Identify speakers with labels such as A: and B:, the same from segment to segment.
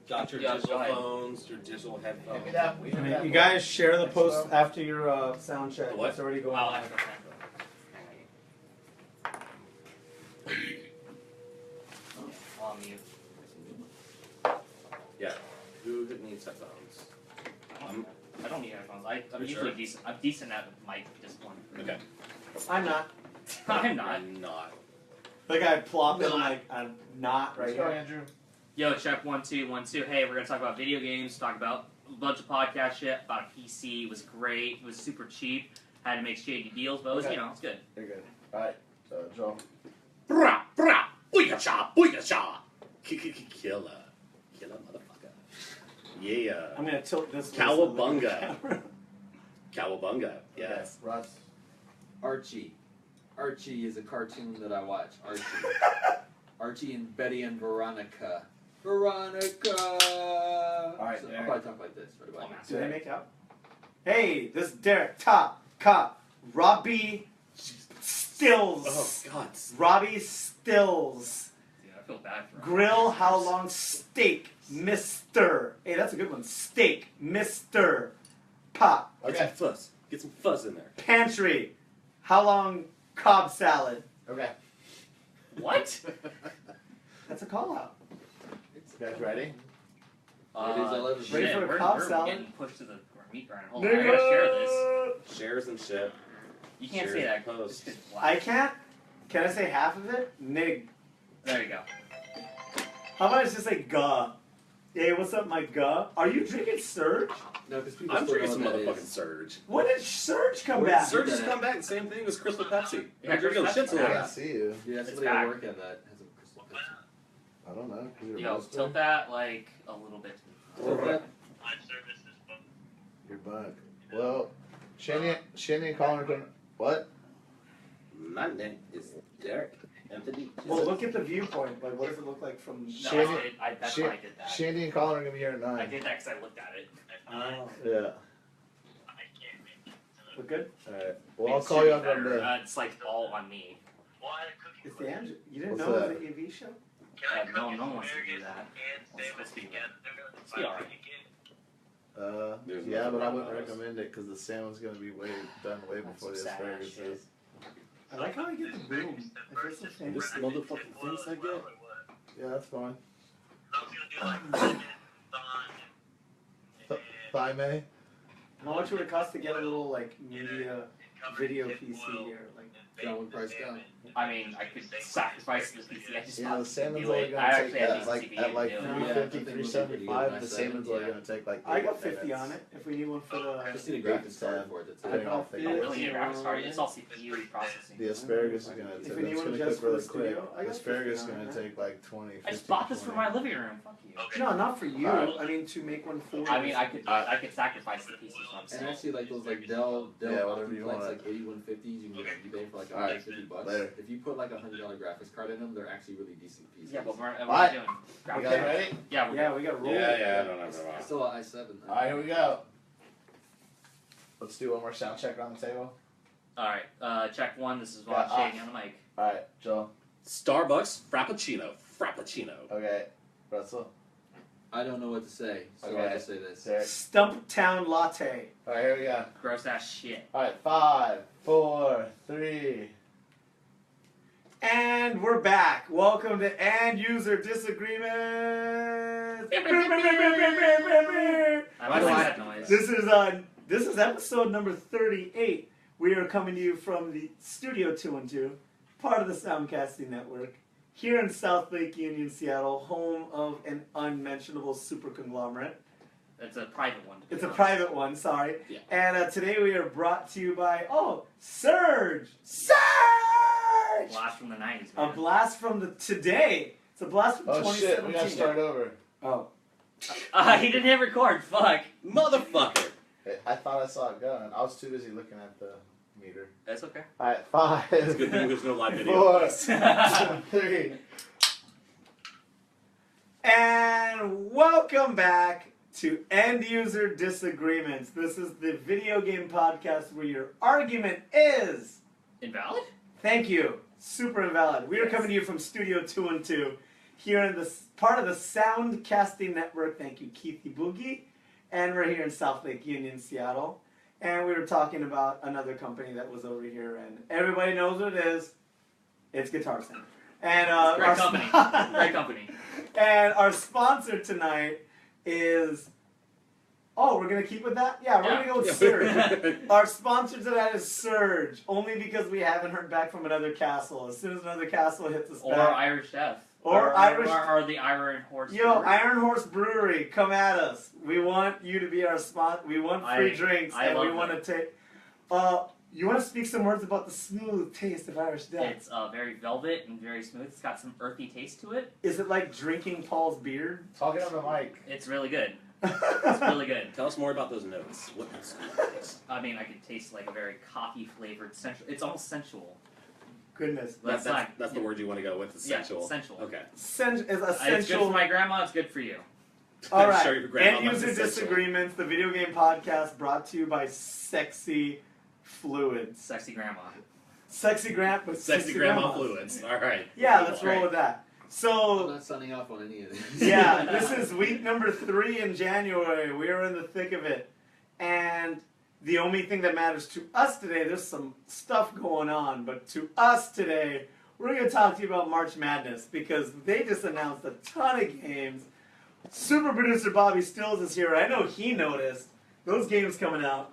A: got your digital phones, your digital headphones.
B: You guys share the post after your sound check.
A: The what?
B: It's already going
C: Oh,
B: on.
C: on mute.
A: Yeah. Who needs headphones?
C: I don't need headphones. I'm
A: You're
C: usually
A: sure?
C: decent. I'm decent at mic discipline.
A: Okay.
B: I'm not.
C: I'm not.
A: I'm not.
B: Like I plop it, I'm not right here.
D: Andrew.
C: Yo, check 1 2 1 2. Hey, we're gonna talk about video games. Talk about a bunch of podcast shit about a PC. It was great. It was super cheap. Had to make shady deals, but it was, it's good.
D: You're good. Alright, Joel.
A: Brah, brah, booyah-cha, booyah-cha. Killer, motherfucker. Yeah.
B: I'm gonna tilt this.
A: Cowabunga. Cowabunga. Yes.
D: Okay, Russ.
E: Archie. Archie is a cartoon that I watch. Archie. Archie and Betty and Veronica. Veronica!
D: Alright,
E: so
D: Derek.
E: I'll probably talk like this. Right about
B: Do they make out? Hey, this is Derek. Top cop. Robbie Stills.
A: Oh, God.
B: Robbie Stills.
C: Dude, I feel bad for him.
B: Grill how long steak, Mister. Hey, that's a good one. Steak, Mister. Pop.
A: Get some fuzz. Get some fuzz in there.
B: Pantry. How long Cobb salad?
D: Okay.
C: What?
B: That's a call out.
D: You guys ready?
E: Ladies, I love it.
B: Ready
C: Shit,
B: for a
C: we're
B: Cobb salad?
C: getting pushed to the meat grinder. Hold on, I gotta share this.
A: Shares and shit.
C: You can't
A: Share
C: say that.
A: post.
C: Just 'cause
B: I can't. Can I say half of it? Nig.
C: There you go.
B: How about I just say guh? Hey, what's up, my guh? Are you drinking Surge?
E: No, because people
A: I'm
E: still
A: drinking
E: know
A: some
E: what that
A: motherfucking
E: is.
A: Surge.
B: When did Surge come
E: Where
B: back?
A: Surge has come back. The same thing as Crystal Pepsi.
C: Yeah,
A: I'm drinking a
C: Crystal
A: shit
C: Pepsi.
D: I
A: ton.
D: can't see you.
E: Yeah,
C: It's
E: somebody
C: back.
E: at work at that has a crystal Pepsi.
D: I don't know. 'Cause you're
C: Yo,
D: roasted.
C: tilt that like a little bit.
D: Your bug. Well, Shandy and Colin are going to... What?
A: My name is Derek Anthony.
B: Well, look at the viewpoint. Like, what does it look like from?
C: No,
D: Shandy-
C: that's why I did that.
D: Shandy and Colin are going to be here at 9.
C: I did that because I looked at it.
B: Oh,
D: Yeah.
B: look good.
D: Alright. Well, I'll call you up on the...
C: It's like all on me.
B: It's the Andrew. You didn't
D: What's
B: know
D: that?
B: it was an AV show?
C: No one wants to do that. It's supposed to be alright.
D: Yeah, but I wouldn't recommend it because the salmon's going to be done way
C: That's
D: before the
C: some sad
D: asparagus
C: shit.
D: is.
B: I like how I get the boom. I feel so fancy.
A: This motherfucking things I get.
D: Yeah, that's fine. Thigh May?
B: How much would it cost to get a little like media video PC here? Like,
E: John, what price down?
C: I mean, I could sacrifice this PC. I just
D: Yeah, the
C: want to
D: salmon's
C: do
D: only
C: it.
D: going
C: I
D: to
C: actually
D: take
C: have
D: that,
C: decent
D: like,
C: CPU
D: at like
C: to do it.
D: 350,
E: Yeah,
D: 375, the
E: yeah.
D: salmon's only going to take like 8
B: I got 50
D: minutes.
B: on it. If we need one for the.
E: Just need a
D: Great
E: graphics card
D: tab.
E: for it. That's
D: Depending
E: it.
D: on how thick
C: Oh,
D: it
C: really?
D: is.
C: Your graphics card? It's all CPU processing.
D: The asparagus is going
B: If
D: to
B: anyone
D: cook
B: just for
D: really
B: the
D: quick.
B: studio, I
D: The
B: got
D: asparagus is
B: 50 on
D: going
B: it.
D: to take like 20, 50,
C: I just bought this for
D: 20.
C: my living room. Fuck you.
B: No, not for you.
D: Alright.
B: I mean, to make one for.
C: I mean, I could sacrifice the PC. So I'm
E: And
C: saying.
E: actually, like those like Dell
D: Yeah, whatever you
E: Optiflex,
D: want.
E: like 8150s, you can get on eBay for like
D: Alright,
E: $150.
D: later.
E: If you put like a $100 graphics card in them, they're actually really decent PCs.
C: Yeah, but we're
D: Alright.
C: doing.
D: You guys ready?
C: Yeah, we're
B: Yeah, we got roll.
A: Yeah, I don't know.
E: Still an i7.
D: Alright, here we go. Let's do one more sound check on the table.
C: All right, check 1. This is Rod
D: Yeah,
C: shading on the mic.
D: Alright, Joel.
A: Starbucks Frappuccino.
D: Okay. Russell.
E: I don't know what to say, so
D: Okay.
E: I'll just say this.
D: Derek.
B: Stumptown latte.
D: Alright, here we go.
C: Gross ass shit.
D: Alright, 5, 4, 3.
B: And we're back. Welcome to User Disagreements.
C: I
D: Why do
C: like
D: I-
C: that noise.
B: This is episode number 38. We are coming to you from the Studio 212, part of the Soundcasting Network, here in South Lake Union, Seattle, home of an unmentionable super conglomerate.
C: It's a private one.
B: It's a private one, sorry.
A: Yeah.
B: And today we are brought to you by, Surge! Surge!
C: Blast from the 90s,
B: A
C: man.
B: blast from today. It's a blast from
D: Oh
B: 2017.
D: shit, we gotta start over.
B: Oh.
C: He didn't hit record. Fuck.
A: Motherfucker.
D: Hey, I thought I saw it going. I was too busy looking at the meter.
C: That's okay.
D: Alright, 5.
A: It's a good thing there's no live video.
D: 4, 3.
B: And welcome back to End User Disagreements. This is the video game podcast where your argument is...
C: Invalid?
B: Thank you. Super invalid. We are
C: Yes.
B: coming to you from Studio 212, here in this part of the Soundcasting Network. Thank you, Keithy Boogie. And we're here in South Lake Union, Seattle. And we were talking about another company that was over here, and everybody knows what it is. It's Guitar Center. And
C: Great company. Great company.
B: And our sponsor tonight is. Oh, we're gonna keep with that? Yeah, we're gonna go with Surge. Our sponsor tonight is Surge, only because we haven't heard back from Another Castle. As soon as Another Castle hits us
C: Or
B: back,
C: Irish Chef.
B: Or Irish-
C: Or the Iron Horse.
B: yo,
C: Brewery.
B: Iron Horse Brewery, come at us. We want you to be our spot. We want free drinks,
C: I
B: and we
C: love
B: want to take. You want to speak some words about the smooth taste of Irish Death?
C: It's very velvet and very smooth. It's got some earthy taste to it.
B: Is it like drinking Paul's beard?
D: Talking on the mic.
C: It's really good. It's really good.
A: Tell us more about those notes. What notes?
C: I mean, I could taste like a very coffee flavored sensual. It's almost sensual.
B: Goodness.
A: That's
C: like-
A: the word you want to go with. Is
C: Yeah,
A: sensual.
C: sensual.
A: Okay.
B: Is
C: It's good
B: essential.
C: for my grandma. It's good for you.
B: All
A: I'm sure
B: right.
A: your grandma
B: And
A: loves
B: User
A: essential.
B: Disagreements, the video game podcast brought to you by Sexy Fluids.
C: Sexy grandma.
B: Sexy Grandma.
A: Sexy grandma fluids. All right.
B: Yeah, let's
C: Great.
B: roll with that.
E: I'm
B: So,
E: not signing off on any of this.
B: yeah, this is week number 3 in January. We are in the thick of it. And the only thing that matters to us today, there's some stuff going on, but to us today, we're going to talk to you about March Madness because they just announced a ton of games. Super producer Bobby Stills is here. I know he noticed those games coming out.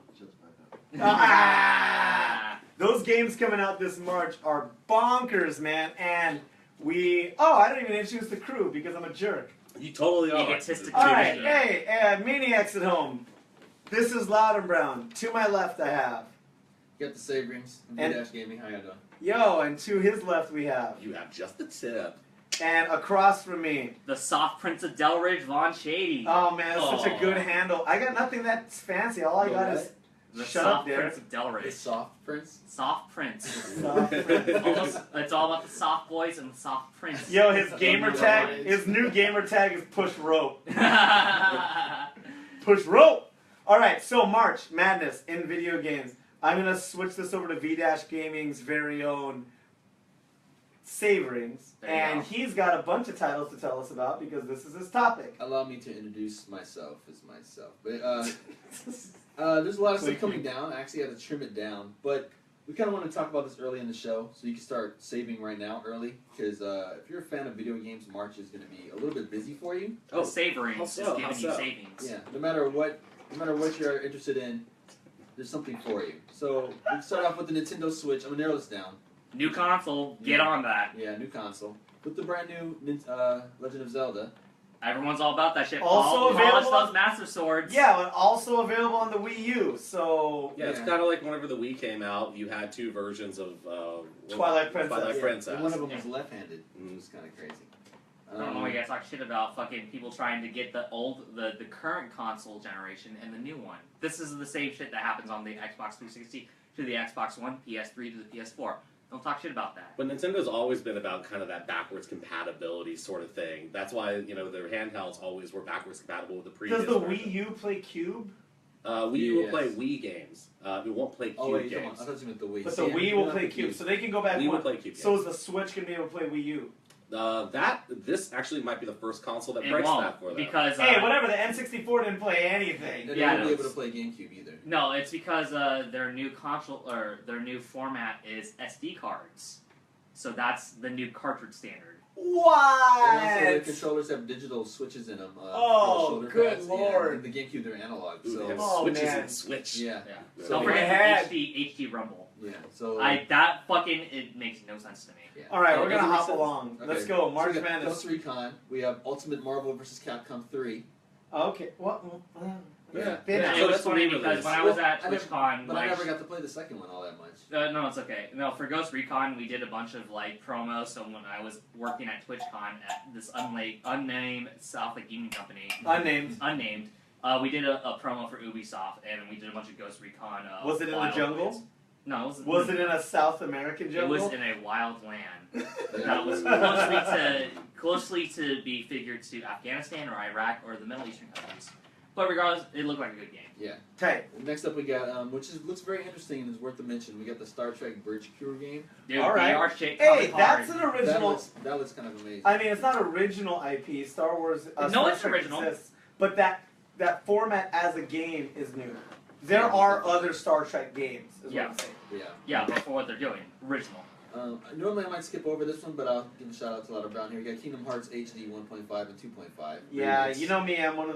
B: Those games coming out this March are bonkers, man. And I didn't even introduce the crew because I'm a jerk.
A: You totally are.
C: Egotistic.
B: All right,
C: TV.
B: hey, maniacs at home. This is Loud and Brown. To my left, I have.
E: Got the save rings.
B: And-
E: V-Dash Gaming. How y'all doing?
B: Yo, and to his left, we have.
A: You have just the tip.
B: And across from me.
C: The soft Prince of Delridge, Von Shady.
B: Oh, man, that's such a
A: Aw.
B: good handle. I got nothing that's fancy. All I
E: Go
B: got
E: ahead.
B: is.
C: The
B: Shut up,
C: soft
B: Derek.
C: Prince of Delridge.
E: The soft prince.
C: Soft Prince.
B: Soft Prince.
C: Almost, it's all about the soft boys and the soft Prince.
B: Yo, his gamer tag,
E: Right.
B: his new gamer tag is push rope.
C: yeah.
B: Push rope! Alright, so March Madness in video games. I'm going to switch this over to V-Dash Gaming's very own Save Rings.
C: There you
B: And
C: go.
B: he's got a bunch of titles to tell us about because this is his topic.
E: Allow me to introduce myself as myself. But there's a lot of stuff coming down. I actually had to trim it down, but we kind of want to talk about this early in the show, so you can start saving right now early. Because if you're a fan of video games, March is going to be a little bit busy for you.
C: The Saverings
A: how
C: is
A: so?
C: giving
A: How
C: you
A: so?
C: savings.
E: Yeah, no matter what you're interested in, there's something for you. So we can start off with the Nintendo Switch. I'm gonna narrow this down.
C: New console, get on that.
E: Yeah, new console with the brand new Legend of Zelda.
C: Everyone's all about that shit.
B: Also
C: Polish
B: available-
C: those Master Swords.
B: Yeah, but also available on the Wii U. So,
A: Yeah, it's
E: Yeah.
A: kind of like whenever the Wii came out, you had 2 versions of
B: Twilight Princess.
A: Twilight
E: Yeah,
A: Princess.
E: and one of them was left-handed. It was kind of crazy.
C: I don't know why you guys talk shit about fucking people trying to get the current console generation and the new one. This is the same shit that happens on the Xbox 360 to the Xbox One, PS3 to the PS4. Don't talk shit about that.
A: But Nintendo's always been about kind of that backwards compatibility sort of thing. That's why, their handhelds always were backwards compatible with the previous
B: does the
A: version.
B: Wii U play Cube?
A: Wii U will
E: Yes.
A: play Wii games. It won't play Cube
E: Oh wait, come on.
A: games.
E: I thought you meant the Wii.
B: But the
E: Yeah,
B: Wii will
E: not
B: play
E: the
B: Cube, so they can go back
A: Wii will
B: one.
A: play Cube games.
B: So is the Switch going to be able to play Wii U?
A: This actually might be the first console that
C: It
A: breaks
C: won't,
A: that for them.
C: because
B: Hey, whatever, the N64 didn't play anything.
E: They
C: Yeah,
E: won't be
C: no,
E: able to play GameCube either.
C: no, it's because their new console or their new format is SD cards. So that's the new cartridge standard.
E: And also, the
B: What?
E: controllers have digital switches in them.
B: Oh,
E: for the shoulder
B: good
E: pads.
B: lord.
E: Yeah, the GameCube, they're analog.
A: Ooh, they
E: So
A: have
B: Oh,
A: switches
B: man.
A: and Switch.
E: yeah,
C: Yeah.
A: So
C: Don't
A: they
C: forget
B: had-
C: HD Rumble.
E: yeah. So
C: That fucking it makes no sense to me.
E: yeah.
B: Alright,
E: Oh,
B: we're going to
E: doesn't make
B: hop
E: sense?
B: along.
E: Okay.
B: Let's go,
E: So
B: March
E: we got
B: Madness.
E: Ghost Recon. We have Ultimate Marvel vs. Capcom 3.
B: Okay, what?
A: Yeah.
B: Been
C: Yeah,
B: out.
C: it
A: So
C: was
A: that's the
C: funny
A: re-release.
C: because when I was at
E: Well, I never-
C: TwitchCon,
E: But
C: like,
E: I never got to play the second one all that much.
C: no, it's okay. No, for Ghost Recon, we did a bunch of like promos. So when I was working at TwitchCon at this unnamed South Lake Gaming Company,
B: Unnamed.
C: we did a promo for Ubisoft, and we did a bunch of Ghost Recon.
B: Was it in the
C: wild
B: jungle?
C: lands. No, it
B: Was it in a South American
C: It
B: jungle?
C: was in a wild land
E: Yeah.
C: that was closely to be figured to Afghanistan or Iraq or the Middle Eastern countries. But regardless, it looked like a good game.
E: Yeah.
B: Tight.
E: Next up we got, looks very interesting and is worth the mention. We got the Star Trek Bridge Cure game.
C: Dude,
B: All right.
C: VR shit
B: Hey,
C: coming
B: that's
C: hard.
B: an original.
E: That looks kind of amazing.
B: I mean, it's not original IP. Star Wars.
C: No,
B: Star
C: it's
B: Trek
C: original.
B: exists, but that format as a game is new. There are other Star Trek games. Is
C: Yeah.
B: What I'm saying.
E: Yeah.
C: Yeah, but for what they're doing, original.
E: Normally I might skip over this one, but I'll give a shout out to Lotta Brown here. We got Kingdom Hearts HD 1.5 and 2.5.
B: Yeah,
E: remakes.
B: you know me. I'm one of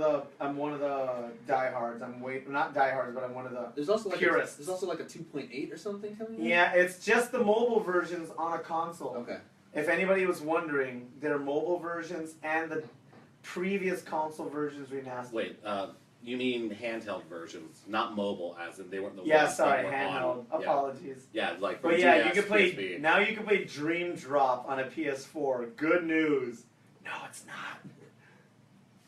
B: the diehards. Not diehards, but I'm one of the.
E: There's also like
B: purists.
E: there's also like a 2.8 or something coming. in?
B: Yeah, it's just the mobile versions on a console.
E: Okay.
B: If anybody was wondering, there are mobile versions and the previous console versions remastered.
A: Wait, you mean handheld versions, not mobile, as in they weren't the
B: Yeah,
A: ones
B: sorry,
A: that were
B: handheld.
A: on.
B: Apologies.
A: Yeah, like for
B: But yeah,
A: DS,
B: you can play
A: PSP.
B: now. You can play Dream Drop on a PS4. Good news. No, it's not.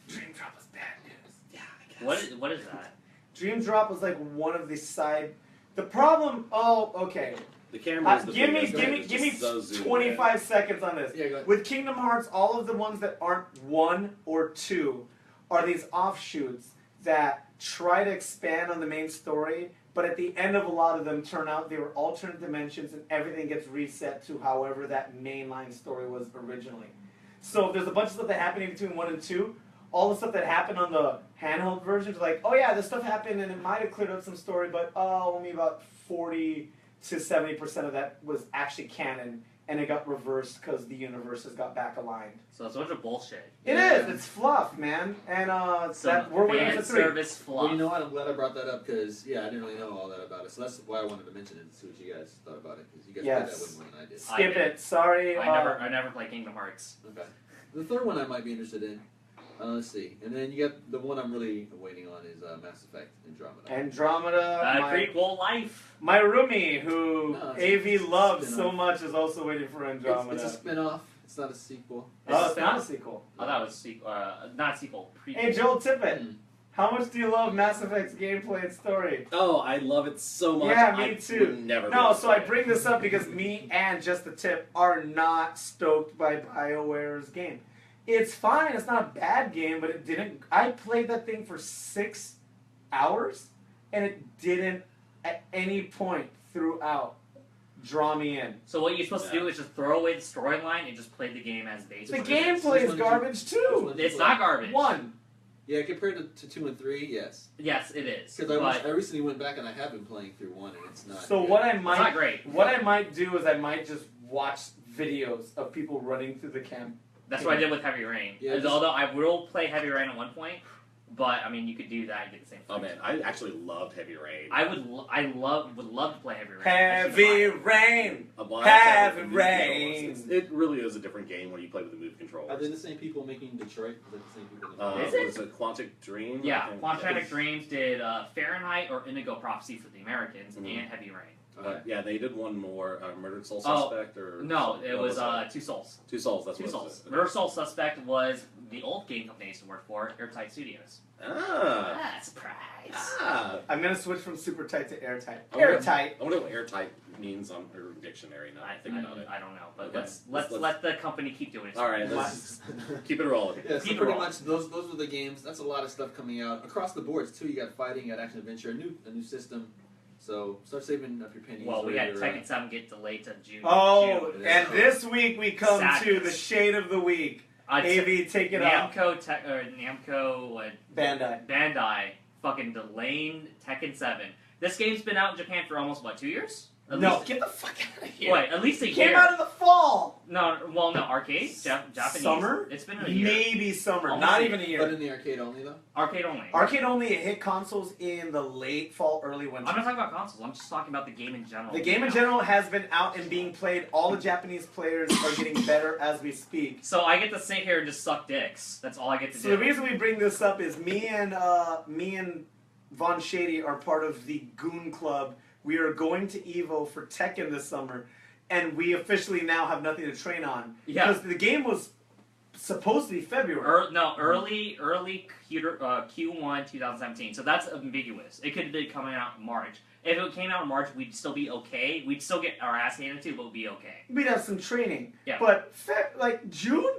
B: Dream Drop was bad news.
A: Yeah, I guess.
C: What is that?
B: Dream Drop was like one of the side. The problem. Oh, okay.
A: The camera is the
B: Give me,
A: biggest
B: give
A: thing.
B: me,
A: It's
B: give me
A: just so zoomed in.
B: 25 seconds on this.
E: Yeah, go ahead.
B: With Kingdom Hearts, all of the ones that aren't 1 or 2 are these offshoots that try to expand on the main story, but at the end of a lot of them turn out they were alternate dimensions and everything gets reset to however that mainline story was originally. So if there's a bunch of stuff that happened in between 1 and 2, all the stuff that happened on the handheld versions, like, oh yeah, this stuff happened and it might have cleared up some story, but only about 40 to 70% of that was actually canon, and it got reversed because the universes got back aligned.
C: So it's a bunch of bullshit.
B: It is. It's fluff, man. And that we're waiting
C: fan
B: for 3.
C: service fluff.
E: Well, you know what? I'm glad I brought that up because I didn't really know all that about it. So that's why I wanted to mention it to see what you guys thought about it because you guys played
B: Yes.
E: that way more than I did.
B: Skip
C: I
B: it. Sorry.
C: I never played Kingdom Hearts.
E: Okay. The third one I might be interested in. Let's see. And then you got the one I'm really waiting on is Mass Effect Andromeda.
B: Andromeda.
C: Prequel life.
B: My roomie, who
E: No, it's
B: AV
E: a
B: loves
E: spin-off.
B: so much, is also waiting for Andromeda.
E: It's a spin-off. It's not a sequel.
B: Oh, it's not a sequel.
C: I thought it was not sequel. Prequel.
B: Hey, Joel Tippett.
E: Hmm.
B: How much do you love Mass Effect's gameplay and story?
A: Oh, I love it so much.
B: Yeah, me
A: I
B: too.
A: would never. be
B: No,
A: able
B: so
A: to
B: I
A: play it.
B: bring this up because me and Just the Tip are not stoked by BioWare's game. It's fine. It's not a bad game, but it didn't. I played that thing for 6 hours, and it didn't at any point throughout draw me in.
C: So what you're supposed to do is just throw away the storyline and just play the game as
B: The
C: basic.
B: gameplay is garbage too.
C: It's not garbage.
B: 1.
E: Yeah, compared to 2 and 3, yes.
C: Yes, it is.
E: Because
C: But
E: I recently went back and I have been playing through 1 and it's not.
B: So
E: good.
B: what I
C: it's
B: might
C: not great.
B: do is I might just watch videos of people running through the camp.
C: That's what I did with Heavy Rain.
E: Yeah, just-
C: Although I will play Heavy Rain at one point, but I mean you could do that and get the same.
A: Oh man, I actually loved Heavy Rain.
C: I would love to play Heavy Rain.
B: Heavy rain.
A: Well, I have
B: Heavy
A: the movie
B: rain.
A: controllers. It really is a different game when you play with the move controllers.
E: Are they the same people making Detroit? Is that the same people?
C: Is it?
A: Was it Quantic Dream?
C: Yeah,
A: I think?
C: Quantic Dreams did Fahrenheit or Indigo Prophecy for the Americans
A: Mhm.
C: and Heavy Rain.
A: Yeah, they did one more. Murdered Soul
C: Oh,
A: Suspect or
C: No, it
A: what
C: was
A: that?
C: Two Souls.
A: Two Souls. That's
C: Two
A: what
C: Souls.
A: it was.
C: Murder Soul Suspect was the old game company I used to work for, Airtight Studios.
A: Ah,
C: Surprise!
A: ah.
B: I'm gonna switch from super tight to airtight.
A: I wonder-
B: Airtight.
A: I wonder what airtight means on Urban Dictionary now. I think about it.
C: I don't know, but
A: Okay.
C: let's
A: Let's-
C: let the company keep doing it.
A: All right, let's keep it rolling.
E: Yeah, so
C: Keep it
E: pretty
C: rolling.
E: much those were the games. That's a lot of stuff coming out across the boards too. You got fighting, you got action adventure, a new system. So start saving up your pennies.
C: Well, we
E: or
C: had
E: your,
C: Tekken 7 get delayed to June.
B: Oh,
C: June.
B: and this week we come to
C: Sadness.
B: the shade of the week. AV, take it up.
C: Namco, what?
B: Bandai.
C: Bandai, fucking delaying Tekken 7. This game's been out in Japan for almost what, 2 years? At
B: No,
C: least,
B: get the fuck out of here.
C: wait, at least a
B: It came
C: year.
B: out in the fall.
C: No, arcade, Japanese.
B: Summer?
C: It's been a year.
B: Maybe summer.
C: Almost
B: Not
C: a
B: even a
E: But
B: year.
E: in the arcade only though.
C: Arcade only.
B: Arcade only hit consoles in the late fall, early winter.
C: I'm not talking about consoles. I'm just talking about the game in general.
B: The game in general has been out and being played. All the Japanese players are getting better as we speak.
C: So I get to sit here and just suck dicks. That's all I get to
B: So
C: do.
B: the reason we bring this up is me and Von Shady are part of the Goon Club. We are going to Evo for Tekken this summer, and we officially now have nothing to train on.
C: Yeah.
B: Because the game was supposed to be February.
C: Early Q1 2017. So that's ambiguous. It could have been coming out in March. If it came out in March, we'd still be okay. We'd still get our ass handed to, but we'd be okay.
B: We'd have some training.
C: Yeah.
B: But like June,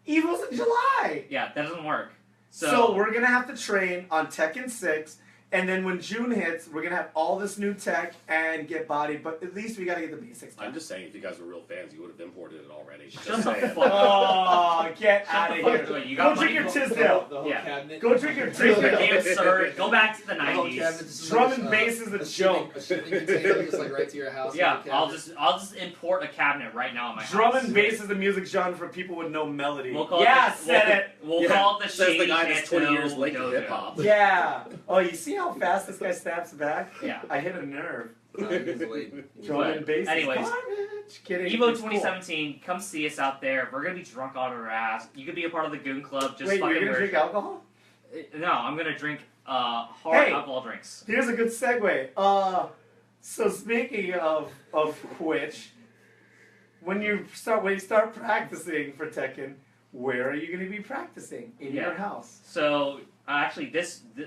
B: Evo's in July.
C: Yeah, that doesn't work.
B: So we're gonna have to train on Tekken 6, and then when June hits, we're gonna have all this new tech and get bodied. But at least we gotta get the basics done.
A: I'm just saying, if you guys were real fans, you would have imported it already.
C: Shut
A: Just
C: the
A: saying.
C: fuck up.
B: Oh, get
C: Shut
B: out
C: the
B: of
C: fuck
B: here!
C: up. You
B: Go
C: got
B: drink
C: money.
B: your Tisdale.
E: The whole
C: Yeah.
E: cabinet.
B: Go drink your
C: Drink your
B: Tisdale.
C: damn sir. Go back to the
E: The whole
C: 90s.
E: cabinet just
B: Drum
E: like,
B: and bass is a
E: shipping-
B: joke.
E: A shipping container just like right to your house.
C: Yeah,
E: with a
C: I'll
E: cabinet.
C: just import a cabinet right now in my
B: Drum
C: house.
B: and bass is the music genre for people with no melody.
C: We'll call
B: Yeah,
C: it the,
B: said it.
C: We'll
A: Yeah,
C: call it the
A: says the
C: Shady
A: guy that's 20 years late to
C: Dojo.
A: hip hop.
B: Yeah. Oh, you see how fast this guy snaps back?
C: Yeah.
B: I hit a nerve.
E: He was waiting.
B: Drum and bass. is
C: anyways,
B: garbage. Kidding.
C: Evo
B: It's cool.
C: 2017, come see us out there. We're gonna be drunk on our ass. You could be a part of the Goon Club. Just
B: Wait,
C: fucking
B: you're gonna
C: wear-
B: drink alcohol?
C: No, I'm gonna drink hard
B: Hey!
C: alcohol drinks.
B: Here's a good segue. So speaking of which, when you start practicing for Tekken, where are you going to be practicing? In
C: Yeah.
B: your house.
C: So actually,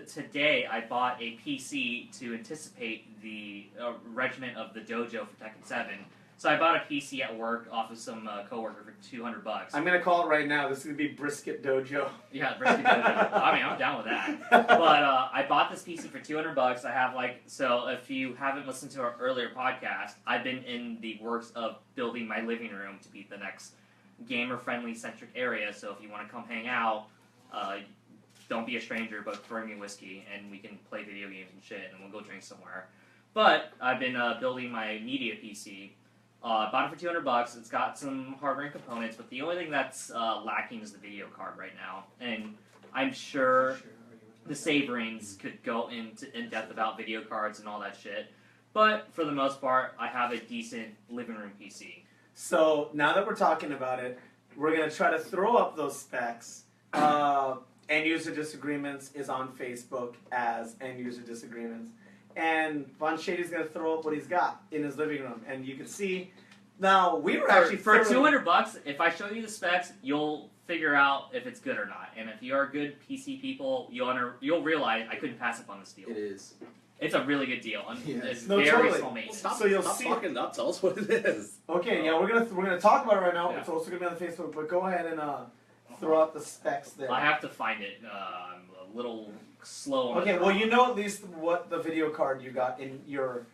C: today I bought a PC to anticipate the regiment of the dojo for Tekken 7. So I bought a PC at work off of some coworker for $200.
B: I'm going to call it right now. This is going to be Brisket Dojo.
C: Yeah, brisket dojo. I mean, I'm down with that. But I bought this PC for $200. I have so if you haven't listened to our earlier podcast, I've been in the works of building my living room to be the next gamer-friendly centric area. So if you want to come hang out, don't be a stranger, but bring me whiskey and we can play video games and shit, and we'll go drink somewhere. But I've been building my media PC. Bought it for $200. It's got some hardware and components, but the only thing that's lacking is the video card right now. And I'm sure the Saberings could go in depth about video cards and all that shit. But for the most part, I have a decent living room PC.
B: So now that we're talking about it, we're going to try to throw up those specs. End User Disagreements is on Facebook as End User Disagreements. And Von Shady's going to throw up what he's got in his living room. And you can see, now we were actually
C: For
B: thoroughly-
C: $200, if I show you the specs, you'll figure out if it's good or not. And if you are good PC people, you'll realize I couldn't pass up on this deal.
E: It is.
C: It's a really good deal. And
E: Yes.
C: it's
B: No,
C: very
B: totally.
C: small maintenance.
A: Stop,
B: So you'll
A: stop
B: see-
A: talking up. Tell us what it is.
B: Okay, yeah, we're gonna talk about it right now.
C: Yeah.
B: It's also gonna be on the Facebook, but go ahead and throw out the specs there.
C: I have to find it. I'm a little slow on
B: Okay,
C: the
B: well
C: draw.
B: you know at least what the video card you got in your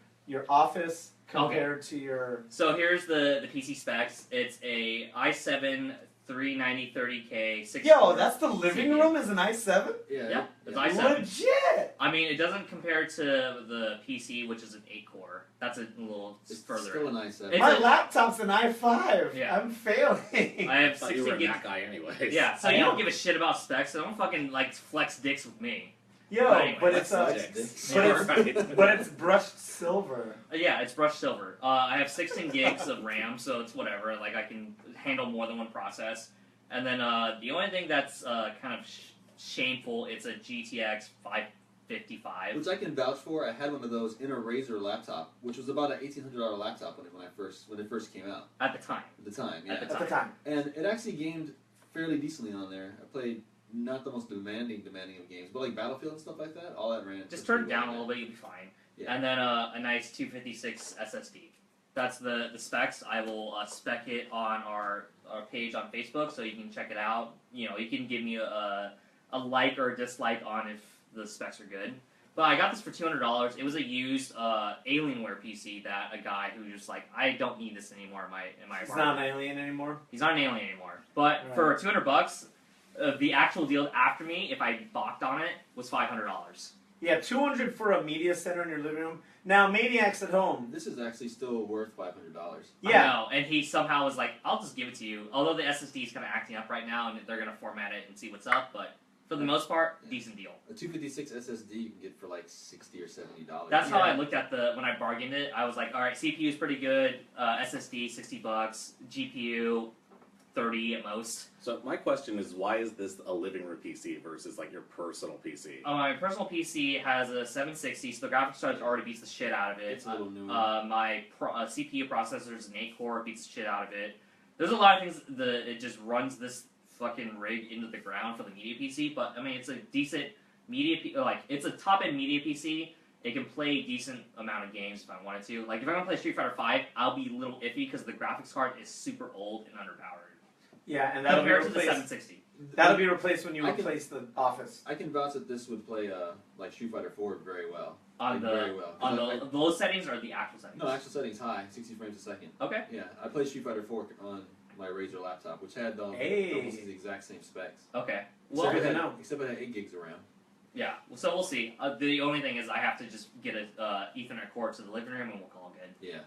B: office compared to your.
C: So here's the PC specs. It's a i7 39030K 6.
B: Yo, that's the living
C: CPU.
B: room is an i7.
C: Yeah, it's
E: yeah.
C: i7.
B: Legit.
C: I mean, it doesn't compare to the PC, which is an 8-core. That's a little
E: It's
C: further.
E: still a nice.
C: It's
B: My
C: a-
B: laptop's an i5.
C: Yeah.
B: I'm failing.
C: I have
A: I thought you were
C: 16
A: a
C: gigs.
A: Mac guy anyways.
C: Yeah, so
B: I
C: you
B: know.
C: don't give a shit about specs, so don't fucking flex dicks with me.
B: Yo,
C: Anyway,
B: but
A: That's
B: it's
A: subject.
B: but
A: Yeah, right.
B: but it's brushed silver.
C: Yeah, it's brushed silver. I have 16 gigs of RAM, so it's whatever. Like I can handle more than one process. And then the only thing that's kind of shameful, it's a GTX 555.
E: Which I can vouch for. I had one of those in a Razer laptop, which was about an $1,800 laptop when it first came out
C: At the time.
E: at the time. Yeah.
C: At the
B: At the time.
E: And it actually gamed fairly decently on there. I played not the most demanding of games, but like Battlefield and stuff like that. All that ran.
C: Just turn it down a little bit, you'll be fine.
E: Yeah.
C: And then a nice 256 SSD. That's the specs. I will spec it on our page on Facebook, so you can check it out. You know, you can give me a like or a dislike on if the specs are good. But I got this for $200. It was a used Alienware PC that a guy who was just like, I don't need this anymore in my
B: It's
C: apartment.
B: not an alien anymore.
C: He's not an alien anymore. But for $200, the actual deal after me, if I balked on it, was $500.
B: Yeah, $200 for a media center in your living room. Now, Maniacs at home.
E: This is actually still worth $500.
C: I
B: Yeah,
C: know, and he somehow was like, I'll just give it to you. Although the SSD is kind of acting up right now, and they're going to format it and see what's up, but for the most part, decent deal.
E: A 256 SSD you can get for like $60 or $70.
C: That's how
B: Yeah.
C: I looked at when I bargained it. I was like, all right, CPU is pretty good, SSD $60, GPU 30 at most.
A: So my question is, why is this a living room PC versus like your personal PC?
C: My personal PC has a 760, so the graphics card already beats the shit out of it.
E: It's a little newer.
C: My CPU processor is an 8-core, beats the shit out of it. There's a lot of things it just runs this fucking rig into the ground for the media PC, but I mean it's a decent it's a top-end media PC. It can play a decent amount of games if I wanted to. Like if I'm gonna play Street Fighter 5, I'll be a little iffy because the graphics card is super old and underpowered
B: yeah, and that'll be
C: compared to the
B: replaced.
C: 760.
B: That'll be replaced when you
E: I can-
B: replace the Office.
E: I can vouch that this would play like Street Fighter 4 very well.
C: On
E: Like, very well. 'Cause
C: on
E: I-
C: the those settings or the actual settings?
E: No, actual settings high, 60 frames a second.
C: Okay.
E: Yeah, I played Street Fighter 4 on my Razer laptop, which had
B: Hey.
E: almost the exact same specs.
C: Okay.
B: So
C: Well,
B: good to know.
E: Except it had 8 gigs of RAM.
C: yeah. So we'll see. The only thing is I have to just get a Ethernet cord to the living room and we'll call it good.
E: Yeah.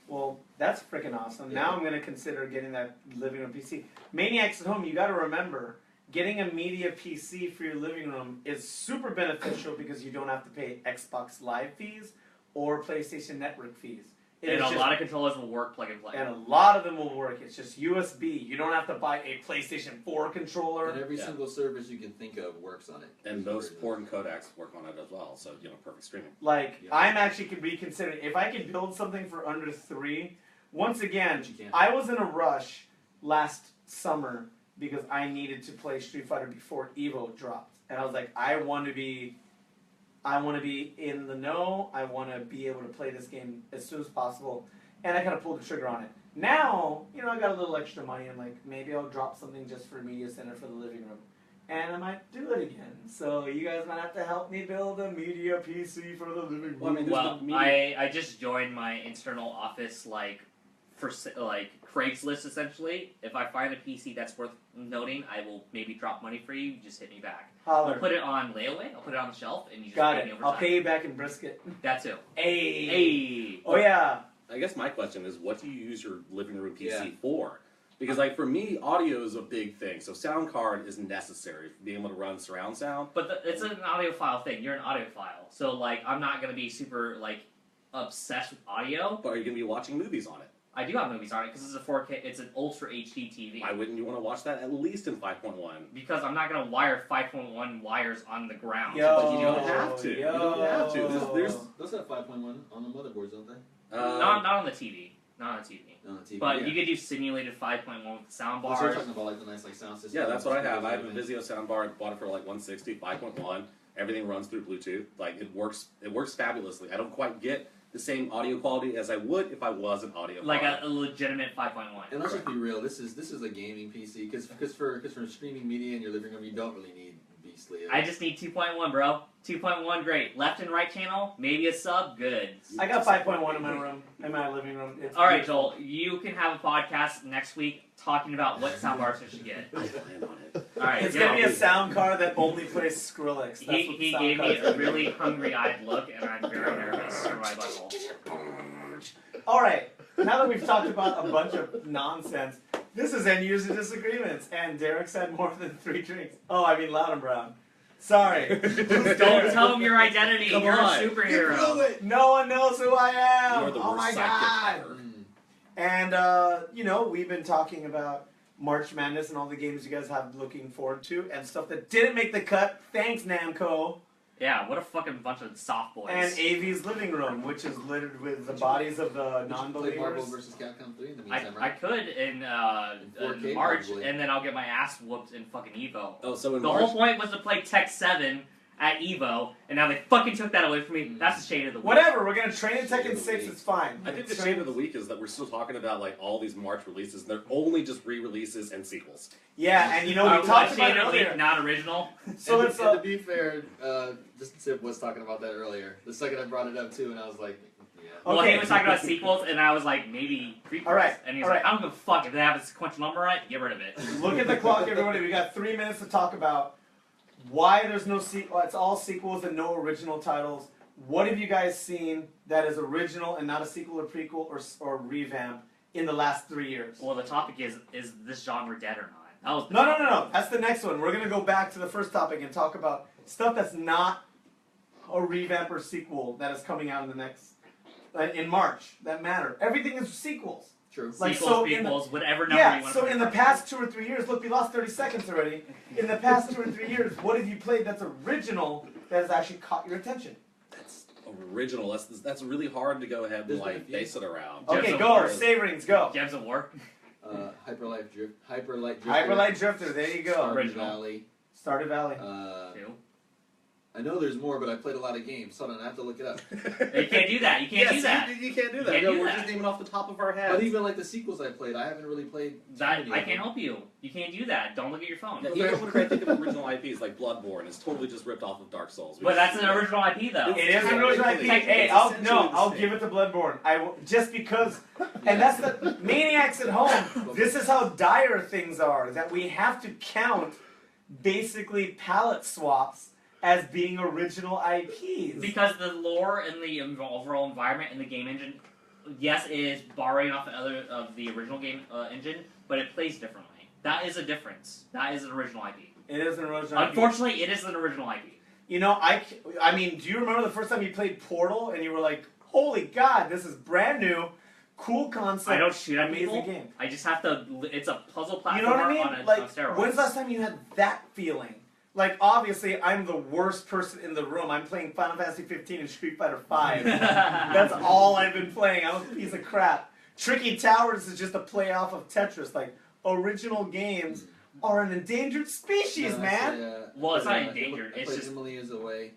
B: Well, that's freaking awesome.
E: Yeah.
B: Now I'm going to consider getting that living room PC. Maniacs at home, you got to remember, getting a media PC for your living room is super beneficial because you don't have to pay Xbox Live fees or PlayStation Network fees. It
C: And
B: is
C: a
B: just-
C: lot of controllers will work plug and play.
B: and a lot of them will work. It's just USB. You don't have to buy a PlayStation 4 controller.
E: And every
A: Yeah.
E: single service you can think of works on it.
A: And
E: It's
A: most
E: very
A: port and codecs work on it as well, so perfect streaming.
B: Like,
E: Yeah.
B: I'm actually reconsidering, if I could build something for under 3, once again,
E: But you can't.
B: I was in a rush last summer because I needed to play Street Fighter before Evo dropped. And I was like, I want to be in the know, I want to be able to play this game as soon as possible, and I kind of pulled the trigger on it. Now, I got a little extra money, and like, maybe I'll drop something just for Media Center for the living room. And I might do it again. So you guys might have to help me build a media PC for the living room.
E: Well, I mean, there's
C: Well,
E: no media-
C: I just joined my internal office for Craigslist essentially. If I find a PC that's worth noting, I will maybe drop money for you. Just hit me back. I'll
B: Holler.
C: put it on layaway. I'll put it on the shelf, and you just
B: Got
C: pay me
B: it.
C: over
B: I'll
C: time.
B: pay you back in brisket.
C: That too.
B: Hey.
C: Hey.
B: Oh yeah.
A: I guess my question is, what do you use your living room PC
E: Yeah.
A: for? Because for me, audio is a big thing. So sound card is necessary for being able to run surround sound.
C: But it's an audiophile thing. You're an audiophile, so I'm not gonna be super obsessed with audio.
A: But are you going to be watching movies on it?
C: I do have movies on it because it's a 4K. It's an Ultra HD TV.
A: Why wouldn't you want to watch that at least in 5.1?
C: Because I'm not gonna wire 5.1 wires on the ground.
B: Yo.
A: But you don't have to. You don't have to. There's
E: Those have 5.1 on the motherboards, don't they?
C: Not on the TV. Not on the TV.
E: On the TV.
C: But
E: yeah.
C: you could do simulated 5.1 with sound
E: Oh,
C: bars.
E: so you're talking about the nice sound system.
A: Yeah, that's what I have. I have a
E: Everything.
A: Vizio soundbar. I bought it for 160, 5.1. Everything runs through Bluetooth. It works. It works fabulously. I don't quite get the same audio quality as I would if I was an audio.
C: Like a legitimate 5.1.
E: And let's just be real. This is a gaming PC because for streaming media in your living room, you don't really need beastly.
C: I just need 2.1, bro. 2.1, great. Left and right channel, maybe a sub, good.
B: I got 5.1 in my room, in my living room. It's
C: All right,
B: beautiful.
C: Joel, you can have a podcast next week talking about what soundbars you should get.
A: I plan on it.
C: All right,
B: It's
C: yeah.
B: gonna be a sound card that only plays Skrillex. That's
C: He
B: what the sound
C: gave me
B: card's
C: a
B: gonna be.
C: really hungry-eyed look, and I'm very nervous for my butthole.
B: All right. Now that we've talked about a bunch of nonsense, this is User Disagreements, and Derek's had more than 3 drinks. Oh, I mean Loud and Brown. Sorry.
C: Don't tell him your identity.
A: Come
C: You're
A: on.
C: a superhero.
B: No one knows who I am.
A: You're the
B: Oh
A: worst
B: my
A: sidekick
B: god.
A: ever.
B: And we've been talking about March Madness and all the games you guys have looking forward to, and stuff that didn't make the cut. Thanks, Namco.
C: Yeah, what a fucking bunch of soft boys.
B: And AV's living room, which is littered with the bodies of the
E: Play Marvel
B: non-believers.
E: vs. Capcom 3 in the
C: I
E: meantime, right?
C: could in
E: 4K
C: March,
E: probably.
C: and then I'll get my ass whooped in fucking Evo.
A: Oh, so in
C: The
A: March,
C: whole point was to play Tech 7 at Evo, and now they fucking took that away from me. That's the shade of the week.
B: Whatever, we're gonna train in Tekken 6, it's fine.
A: I think the shame of the week is that we're still talking about all these March releases, and they're only just re-releases and sequels.
B: Yeah, and we talked
C: What
B: about
C: shade
B: it
C: of the week,
B: earlier.
C: not original.
B: So
E: and,
B: let's,
E: and to be fair, just Tip was talking about that earlier. The second I brought it up too, and I was like, yeah.
C: Well,
B: Okay.
C: he was talking about sequels, and I was like, maybe prequels.
B: All right,
C: And he's
B: all
C: like,
B: right.
C: I don't give a fuck if they have a sequential number on it, get rid of it.
B: look at the clock, everybody. We got 3 minutes to talk about why there's no sequel. It's all sequels and no original titles. What have you guys seen that is original and not a sequel or prequel or revamp in the last 3 years?
C: Well, the topic is this genre dead or not? That was the
B: No.
C: topic.
B: That's the next one. We're going to go back to the first topic and talk about stuff that's not a revamp or sequel that is coming out in the next, in March, that matter. Everything is sequels.
E: True.
B: Like,
C: Sequels,
B: so in the-
C: prequels, whatever number you
B: Yeah,
C: want
B: so
C: to
B: in the past 2 or 3 years, look, we lost 30 seconds already. In the past 2 or 3 years, what have you played that's original that has actually caught your attention?
A: That's original. That's really hard to go ahead and
E: There's been a few.
A: base it around.
C: Gems
B: Okay,
C: of
B: go.
C: War.
B: Saverings, go.
C: Gems of War.
E: Hyperlight Drifter.
B: Hyperlight Drifter, there you go.
E: Stardew
C: Original.
E: Valley.
B: Stardew Valley.
C: Two.
E: I know there's more, but I played a lot of games. Hold on, I have to look it up.
C: You can't do that. You can't do that.
A: You can't do that.
C: can't
A: No,
C: do
A: we're
C: that.
A: just naming off the top of our heads.
E: But even like the sequels I played, I haven't really played.
C: That I can't help you. You can't do that. Don't look at your phone.
A: Yeah, even when I think of original IPs like Bloodborne, it's totally just ripped off of Dark Souls.
C: But that's an original IP though.
B: It is an original IP. Hey, I'll give it to Bloodborne. Just because, and that's the maniacs at home. This is how dire things are. That we have to count basically palette swaps as being original IPs.
C: Because the lore and the overall environment and the game engine, yes, it is borrowing off the original game engine, but it plays differently. That is a difference. That is an original IP.
B: It is an original IP.
C: Unfortunately, it is an original IP.
B: You know, I mean, do you remember the first time you played Portal and you were like, holy God, this is brand new, cool concept.
C: I don't shoot at
B: amazing
C: people.
B: game.
C: I just have to. It's a puzzle platformer
B: You know what I mean?
C: on steroids.
B: When's the last time you had that feeling? Like, obviously, I'm the worst person in the room. I'm playing Final Fantasy 15 and Street Fighter 5. That's all I've been playing. I'm a piece of crap. Tricky Towers is just a play off of Tetris. Like, original games are an endangered species, man.
C: Well, it's not endangered.
E: I
C: It's
E: played
C: just-
E: Emily is Away,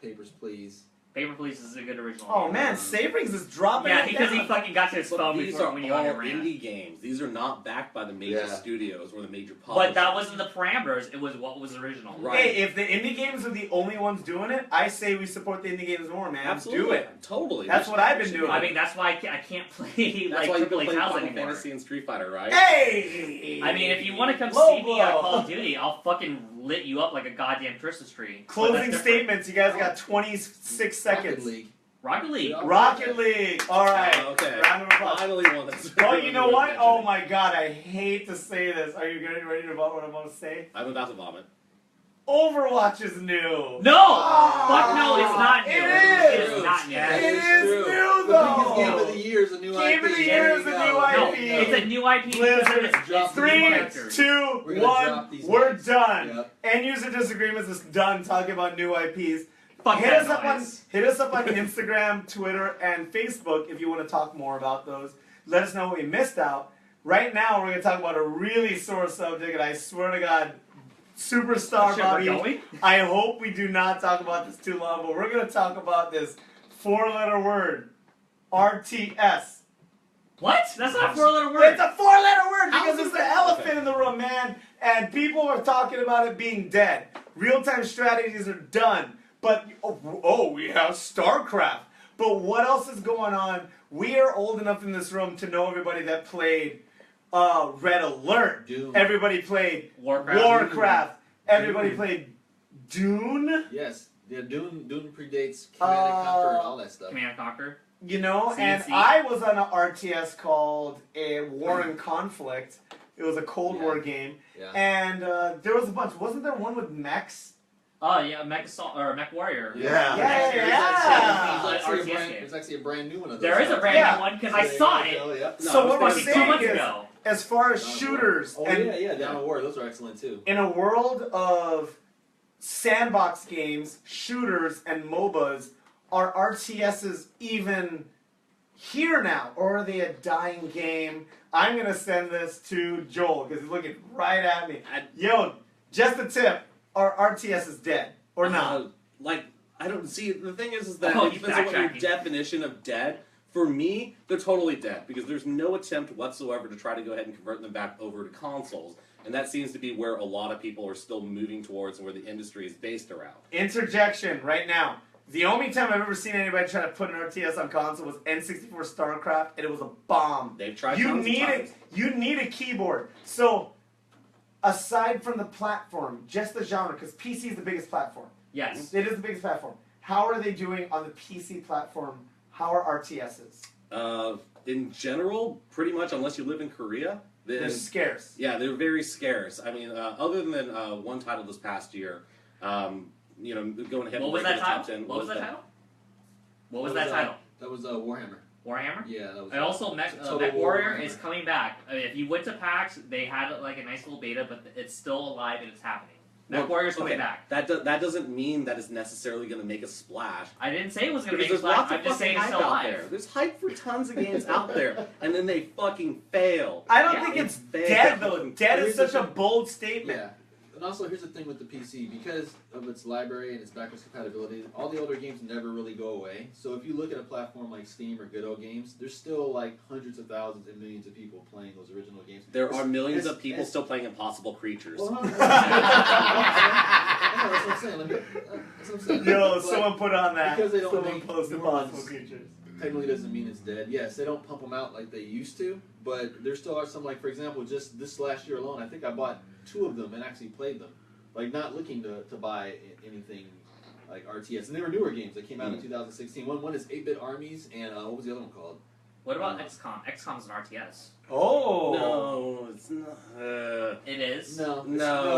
E: Papers, Please.
C: Paper Police is a good original.
B: Oh,
C: game.
B: man, Sabrings is dropping
C: Yeah,
B: it
C: because
B: down.
C: he fucking got to his
A: But
C: phone
A: these
C: before
A: are
C: when you
A: all
C: on your
A: indie games. These are not backed by the major
E: Yeah.
A: studios or the major publishers.
C: But that wasn't the parameters. It was what was original.
A: Right.
B: Hey, if the indie games are the only ones doing it, I say we support the indie games more, man.
A: Absolutely.
B: Do it.
A: Totally.
B: That's what I've been
A: We should-
B: doing.
C: I mean, that's why I can't play
A: That's
C: like
A: why you
C: Triple
A: can
C: A
A: play
C: titles
A: Final
C: anymore.
A: Fantasy and Street Fighter, right?
B: Hey!
C: I mean, if you want to come
B: Low
C: see me at
B: blow.
C: Call of Duty, I'll fucking lit you up like a goddamn Christmas tree. But
B: Closing
C: that's different.
B: statements. You guys got 26 seconds.
E: Rocket League.
C: Rocket League.
E: Yeah.
B: Rocket League. All right.
A: Okay.
B: Round of applause.
A: Finally one that's.
B: Oh, you know what? Oh my God, I hate to say this. Are you getting ready to vote what I'm going to say?
A: I'm about to vomit.
B: Overwatch is new.
C: No!
B: Ah.
C: Fuck no, it's not new.
B: It
C: It is not new.
E: Yeah,
B: It
E: is
B: is
E: true.
B: new,
E: The
B: though.
E: biggest game of the year is a new
B: Game
E: IP.
B: of the
E: There
B: year
E: you
B: is a
E: go.
B: new
C: No,
B: IP.
C: it's a new IP.
B: Blizzard,
C: It's
E: drop
C: three
E: these
B: Three,
C: characters.
B: 2,
E: We're gonna
B: 1.
E: drop these
B: We're
E: names.
B: done.
E: Yep.
B: End user disagreements is done talking about new IPs.
C: Fuck
B: Hit
C: that
B: us up on
C: noise.
B: Instagram, Twitter, and Facebook if you want to talk more about those. Let us know what we missed out. Right now, we're going to talk about a really sore subject, and I swear to God, superstar
C: Shit, we're
B: Bobby,
C: going?
B: I hope we do not talk about this too long, but we're going to talk about this 4-letter word, RTS.
C: What? That's not a four-letter word.
B: It's a 4-letter word
A: How
B: because
A: is
B: it's
A: it
B: the
A: an
B: elephant in the room, man. And people are talking about it being dead. Real-time strategies are done. But, we have StarCraft. But what else is going on? We are old enough in this room to know everybody that played Red Alert.
E: Doom.
B: Everybody played
C: Warcraft.
B: Everybody
E: Doom.
B: played Dune.
E: Yes. Yeah, Dune predates Command and Conquer and all that stuff.
C: Command and Conquer.
B: You know, and
C: CNC.
B: I was on an RTS called a War and Conflict. It was a Cold War game,
E: Yeah.
B: and there was a bunch. Wasn't there one with mechs?
C: Oh yeah, Mech Assault or Mech Warrior.
D: Yeah.
B: Yeah,
E: There's
C: RTS
E: actually
C: game.
E: there's actually a brand new one of those.
C: There is a brand
B: Yeah.
C: new one because I saw it.
E: Yeah.
A: No,
B: So
A: it's
B: what we're
A: fucking
C: Fucking 2
B: saying
C: months
B: is,
C: ago.
B: as far as
E: Dawn of
B: shooters,
E: War. Oh
B: and
E: yeah, Dawn of War. Those are excellent too.
B: in a world of sandbox games, shooters, and MOBAs, are RTSs even here now, or are they a dying game? I'm gonna send this to Joel because he's looking right at me. Yo, just a tip: are RTSs dead or not?
A: Like, I don't see. The thing is that
C: Oh,
A: it depends on what your
C: backtracking.
A: definition of dead. For me, they're totally dead because there's no attempt whatsoever to try to go ahead and convert them back over to consoles. And that seems to be where a lot of people are still moving towards and where the industry is based around.
B: Interjection right now. The only time I've ever seen anybody try to put an RTS on console was N64 StarCraft, and it was a bomb.
A: They've tried
B: You
A: tons of
B: need
A: times.
B: it. You need a keyboard. So, aside from the platform, just the genre, because PC is the biggest platform.
C: Yes.
B: It is the biggest platform. How are they doing on the PC platform? How are RTSs?
A: In general, pretty much, unless you live in Korea, then
B: They're scarce.
A: yeah, they're very scarce. I mean, other than one title this past year, you know, going ahead.
C: What
A: and
C: was
A: breaking
C: that
A: the top
C: title?
A: 10,
C: What was that title? What was
E: That
C: that title?
E: That was Warhammer.
C: Warhammer.
E: Yeah, that was.
C: And also, Mech
E: Total
C: Warrior
E: Warhammer.
C: is coming back. I mean, if you went to PAX, they had like a nice little beta, but it's still alive and it's happening. Mech
A: Well,
C: Warrior's coming
A: okay,
C: back.
A: That doesn't mean that it's necessarily going to make a splash.
C: I didn't say it was going to
A: Because
C: make a
A: there's
C: splash.
A: lots of
C: I'm just saying
A: fucking
C: it's
A: hype
C: still
A: out there.
C: alive.
A: There's hype for tons of games out there, and then they fucking fail.
B: I don't
C: Yeah,
B: think it's
A: failed.
B: dead though. Dead is
E: Here's the
B: such a
E: thing.
B: bold statement.
E: Yeah. And also, here's the thing with the PC, because of its library and its backwards compatibility, all the older games never really go away. So if you look at a platform like Steam or Good Old Games, there's still like hundreds of thousands and millions of people playing those original games.
A: There are millions of people still playing Impossible Creatures.
E: Well, that's what I'm saying. That's what I'm saying.
B: Yo,
E: But
B: someone put on that.
E: because they don't
B: Someone
E: make
B: posted
E: new
B: Impossible
E: ones.
B: Creatures.
E: Technically doesn't mean it's dead. Yes, they don't pump them out like they used to, but there still are some, like, for example, just this last year alone, I think I bought 2 of them and actually played them. Like, not looking to buy anything like RTS. And they were newer games that came out in 2016. One is 8-Bit Armies, and what was the other one called?
C: What about XCOM? XCOM's an RTS.
B: Oh.
A: No, it's not.
C: It is.
E: No,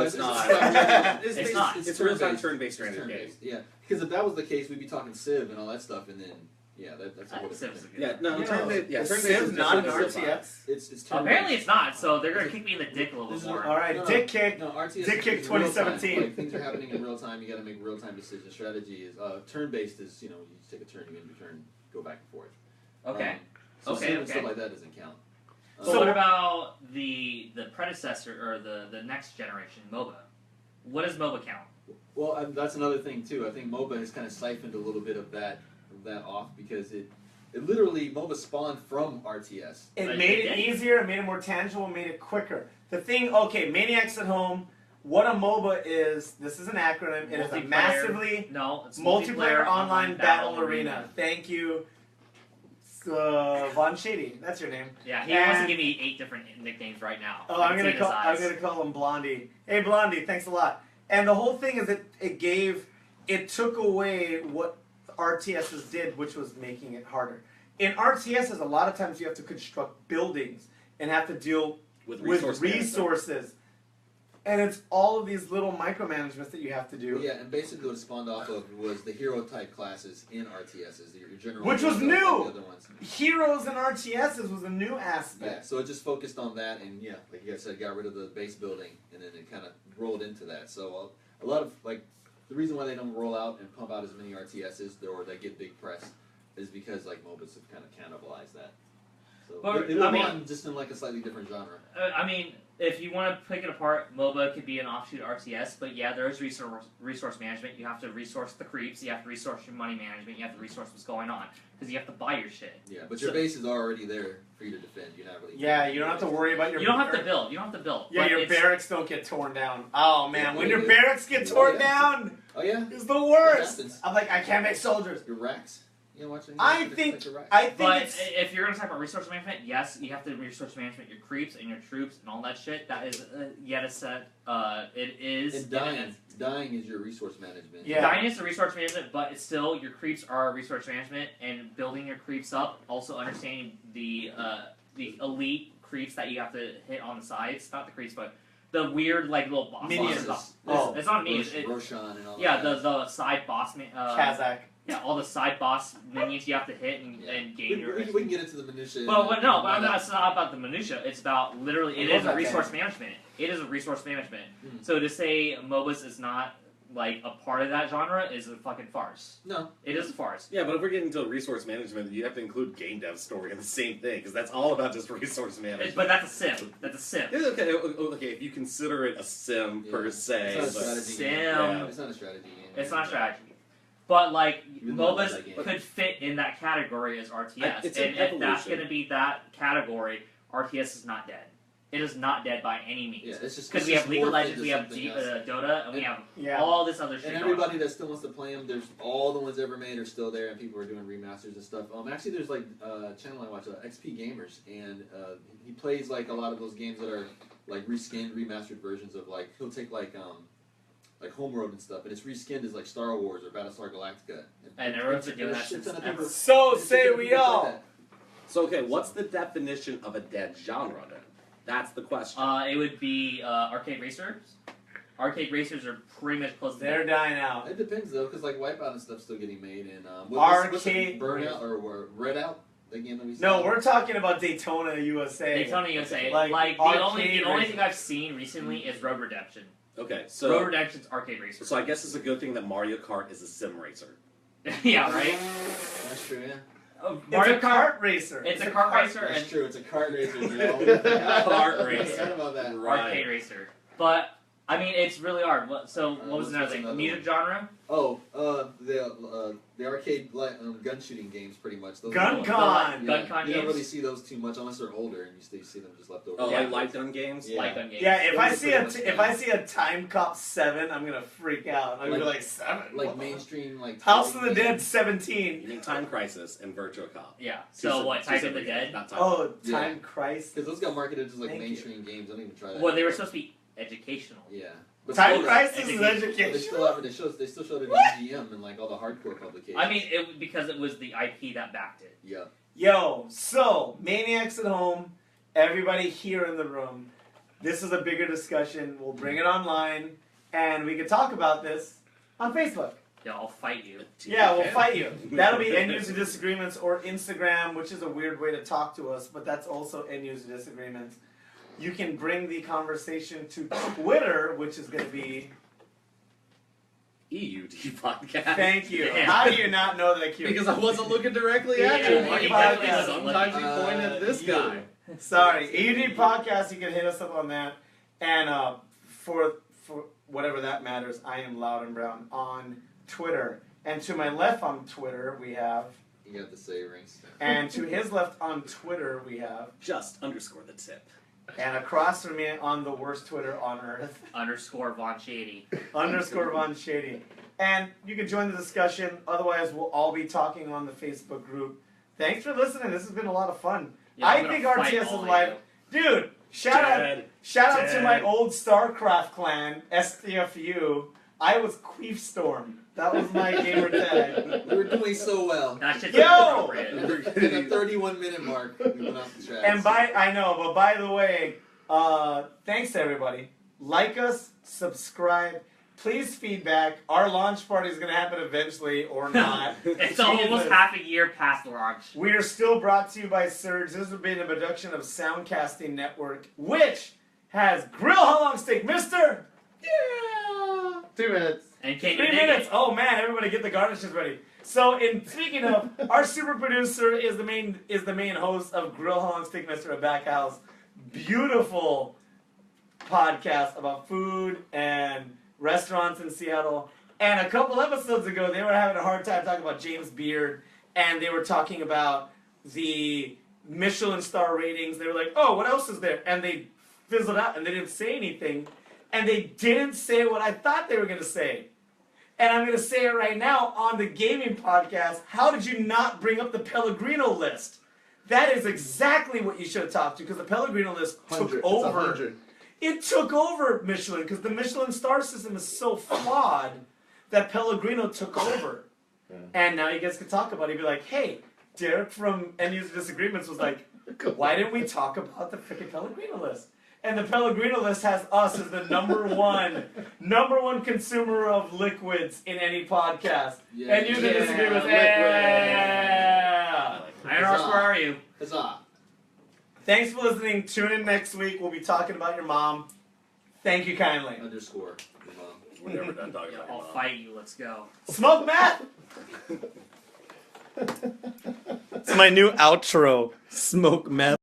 A: It's not.
C: It's not.
A: It's a real-time turn-based strategy game.
E: turn-based. Yeah, because if that was the case, we'd be talking Civ and all that stuff, and then that's what it's.
C: Civ's a good
A: Yeah,
C: one.
A: no,
B: You
A: turn-based. Yeah,
B: Is
A: turn-based
B: Civ
A: is
B: not an
A: different than Civ.
B: RTS?
E: It's turn-based.
C: Apparently it's not, so they're gonna kick me in the dick a little
E: This
C: bit
E: is-
C: more.
B: All right,
E: No,
B: dick kick.
E: No, RTS
B: Dick kick
E: is real time.
B: 2017.
E: Like, things are happening in real time. You got to make real time decisions. Strategy is turn-based. Is you just take a turn, you end your turn, go back and forth.
C: Okay.
E: So
C: Okay,
E: Civ and
C: okay.
E: stuff like that doesn't count.
C: So what about the predecessor or the next generation MOBA? What does MOBA count?
E: Well, that's another thing too. I think MOBA has kind of siphoned a little bit of that off because it literally MOBA spawned from RTS.
B: It
C: Like,
B: made
C: it
B: it
C: did.
B: easier, it made it more tangible, it made it quicker. The thing, okay, Maniacs at Home, what a MOBA is, this is an acronym, it is a
C: Multiplayer-
B: massively
C: No, it's
B: multiplayer online battle arena. Thank you, Von Shady, that's your name.
C: Yeah, he wants to
B: And-
C: give me 8 different nicknames right now.
B: Oh,
C: I
B: I'm
C: can see
B: gonna
C: in his eyes.
B: call him Blondie. Hey Blondie, thanks a lot. And the whole thing is that it took away what RTSs did, which was making it harder. In RTSs, a lot of times you have to construct buildings and have to deal
A: With
B: with
A: resource management.
B: resources. And it's all of these little micromanagements that you have to do.
E: Yeah, and basically what it spawned off of was the hero type classes in RTSs, your general.
B: Which was
E: and
B: new!
E: all the other ones.
B: Heroes and RTSs was a new
E: Yeah,
B: aspect.
E: so it just focused on that, and yeah, like you guys said, got rid of the base building, and then it kind of rolled into that. So a lot of the reason why they don't roll out and pump out as many RTSs or they get big press is because MOBAs have kind of cannibalized that. So
C: But,
E: they live
C: I mean-
E: on just in like a slightly different genre.
C: I mean, if you want to pick it apart, MOBA could be an offshoot RTS, but yeah, there is resource management. You have to resource the creeps, you have to resource your money management, you have to resource what's going on, because you have to buy your shit.
E: Yeah, but your base is already there for you to defend. You're not really.
B: Yeah, you don't have to worry about your.
C: You don't have to build, you don't have to build.
B: Yeah,
C: but
B: your
C: it's-
B: barracks don't get torn down. Oh man,
E: Yeah,
B: when
E: yeah,
B: your
E: yeah.
B: barracks get
E: Oh,
B: torn
E: yeah.
B: down,
E: Oh yeah,
B: it's the worst.
E: happens.
B: I'm like, I can't make soldiers.
E: your racks. You know, watching.
B: I think it's
C: if you're going to talk about resource management, yes, you have to resource management your creeps and your troops and all that shit. That is yet a set. It is.
E: And dying is your resource management.
B: Yeah.
C: Dying is the resource management, but it's still your creeps are resource management and building your creeps up. Also understanding the elite creeps that you have to hit on the sides, not the creeps, but the weird little boss
B: Minions.
C: bosses.
B: Oh.
C: It's not minions.
E: Roshan and all
C: Yeah,
E: that.
C: the side boss.
B: Kazakh.
C: Yeah, all the side boss minions you have to hit and gain your.
E: We can get into the minutiae.
C: Well, no, but it's not about the minutia. It's about literally. It
B: I love
C: is a
B: that
C: resource
B: game.
C: management. It is a resource management.
E: Mhm.
C: So to say MOBAs is not a part of that genre is a fucking farce.
E: No.
C: It is a farce.
A: Yeah, but if we're getting into resource management, you have to include game dev story in the same thing, because that's all about just resource management.
C: But that's a sim. That's a sim.
A: Yeah, okay, if you consider it a sim per
E: Yeah.
A: se.
E: It's not a
A: but-
E: strategy
C: Sim.
E: game.
A: Yeah.
E: It's not a strategy game.
C: It's not strategy. But
E: Even though I love
C: MOBAs
E: that game.
C: could fit in that category as RTS,
A: It's an
C: and if that's
A: evolution.
C: going to be that category, RTS is not dead. It is not dead by any means.
E: Yeah, it's just
C: Because
E: it's
C: we
E: just
C: have League of
E: morphed
C: Legends,
E: into
C: we have
E: something else.
C: Dota, and we have
B: Yeah.
C: all this other shit.
E: And
C: going on.
E: everybody that still wants to play them, there's all the ones ever made are still there, and people are doing remasters and stuff. Actually, there's a channel I watch, XP Gamers, and he plays a lot of those games that are reskinned, remastered versions of he'll take Homeworld and stuff, and it's reskinned as Star Wars or Battlestar Galactica.
C: And everyone's been doing
E: and a
C: that
E: shit
C: since
E: ton of people-
C: ever.
B: So
E: and a shit
B: say
E: ton of
B: we
E: people play
B: all.
E: that.
A: So, okay, what's the definition of a dead genre then? That's the question.
C: It would be arcade racers. Arcade racers are pretty much close to
B: They're
C: dead.
B: dying out.
E: It depends though, because Wipeout and stuff's still getting made, and what's
B: Arcade-
E: it, Burnout or Redout, the game that we
B: No,
E: saw?
B: we're talking about Daytona USA.
C: Daytona USA.
B: Like
C: the only
B: arcade
C: thing
B: racing.
C: I've seen recently is Road Redemption.
A: Okay,
C: Road
A: so
C: Redemption's arcade racer.
A: I guess it's a good thing that Mario Kart is a sim racer.
C: Yeah, right.
E: That's true, yeah.
C: Mario
B: It's a kart racer.
C: It's a kart racer
E: That's
C: and
E: true. It's a kart racer. You know?
A: Kart
E: I
A: racer.
E: forgot about that.
A: Right.
C: arcade racer. But I mean, it's really hard. So, what was another thing? Music genre?
E: Oh, the arcade gun shooting games, pretty much. Those
B: Gun
E: are-
B: Con!
C: Gun Con
E: You don't
C: games?
E: really see those too much unless they're older, and you see them just left over.
A: Oh,
C: Yeah.
A: like light gun games.
E: Yeah.
C: Like gun games.
B: Yeah, if
E: Those
B: I
E: are
B: see
E: pretty
B: a
E: much
B: if I see a Time Cop 7, I'm gonna freak out. I'm gonna be like 7.
E: Like
B: What?
E: mainstream, like
B: House of the Dead
A: You
B: 17.
A: mean Time Crisis and Virtua Cop.
C: Yeah.
A: Two
C: So
A: se-
C: what?
A: two
C: Type in the
A: separate games,
C: Dead?
A: not Time
B: Oh,
E: Yeah.
B: Time Christ.
E: Because those got marketed as like
B: Thank you.
E: mainstream games. Don't even try that.
C: Well, they were supposed to be educational.
E: Yeah. But
B: Time
E: still,
B: Crisis is
C: Education.
E: They
B: education.
E: still have it. They still showed it in EGM and like all the hardcore publications.
C: I mean, because it was the IP that backed it.
E: yeah.
B: Yo, so Maniacs at home, everybody here in the room. This is a bigger discussion. We'll bring it online, and we can talk about this on Facebook.
C: Yeah, I'll fight you.
B: Yeah, we'll fight you. That'll be End User Disagreements or Instagram, which is a weird way to talk to us, but that's also End User Disagreements. You can bring the conversation to Twitter, which is going to be...
A: EUD podcast.
B: Thank you.
C: Yeah.
B: How do you not know that, Q?
A: Because I wasn't looking directly
B: Yeah,
A: at you.
B: he
A: Marty.
B: definitely doesn't
A: Sometimes
C: look-
A: you point at this
E: you.
A: guy.
B: Sorry, EUD Podcast, you can hit us up on that. And for whatever that matters, I am Loud and Brown on Twitter. And to my left on Twitter, we have...
E: You got the saverings.
B: And to his left on Twitter, we have...
A: Just underscore the tip.
B: And across from me on the worst Twitter on earth,
C: _ Von Shady.
B: _ Von Shady. And you can join the discussion. Otherwise, we'll all be talking on the Facebook group. Thanks for listening. This has been a lot of fun.
C: Yeah, I'm
B: I
C: gonna
B: think
C: fight
B: RTS is
C: all of
B: live. Dude, shout out to my old StarCraft clan, STFU. I was Queefstorm. That was my gamer tag.
E: We were doing so well.
C: That shit's
B: Yo!
C: inappropriate.
E: At the 31-minute mark, we went off the track.
B: And by the way, thanks to everybody. Like us, subscribe, please feedback. Our launch party is going to happen eventually or not.
C: It's almost
B: Jesus.
C: half a year past launch.
B: We are still brought to you by Surge. This has been a production of Soundcasting Network, which has Grill How Long Steak, Mister.
D: Yeah. 2 minutes.
C: And can you
B: 3
C: dig
B: minutes.
C: it?
B: Oh man, everybody get the garnishes ready. So, speaking of, our super producer is the main host of Grill How Long Steak, Mister at Back House. Beautiful podcast about food and restaurants in Seattle. And a couple episodes ago, they were having a hard time talking about James Beard, and they were talking about the Michelin star ratings. They were like, oh, what else is there? And they fizzled out, and they didn't say anything. And they didn't say what I thought they were going to say. And I'm going to say it right now on the gaming podcast. How did you not bring up the Pellegrino list? That is exactly what you should have talked to, because the Pellegrino list took
D: 100. It's
B: over.
D: 100.
B: It took over Michelin, because the Michelin star system is so flawed that Pellegrino took over.
D: Yeah.
B: And now you guys can talk about it. You'd be like, hey, Derek from End User Disagreements was like, why didn't we talk about the freaking Pellegrino list? And the Pellegrino list has us as the number one consumer of liquids in any podcast.
E: Yeah,
B: End User
E: yeah,
B: Disagreements.
E: liquid.
B: Yeah.
C: Iron Horse, where are you?
E: Huzzah.
B: Thanks for listening. Tune in next week. We'll be talking about your mom. Thank you kindly.
E: Underscore.
A: We're never done talking
C: Yeah,
A: about
C: I'll
A: your mom.
C: fight you. Let's go.
B: Smoke meth! It's my new outro. Smoke meth.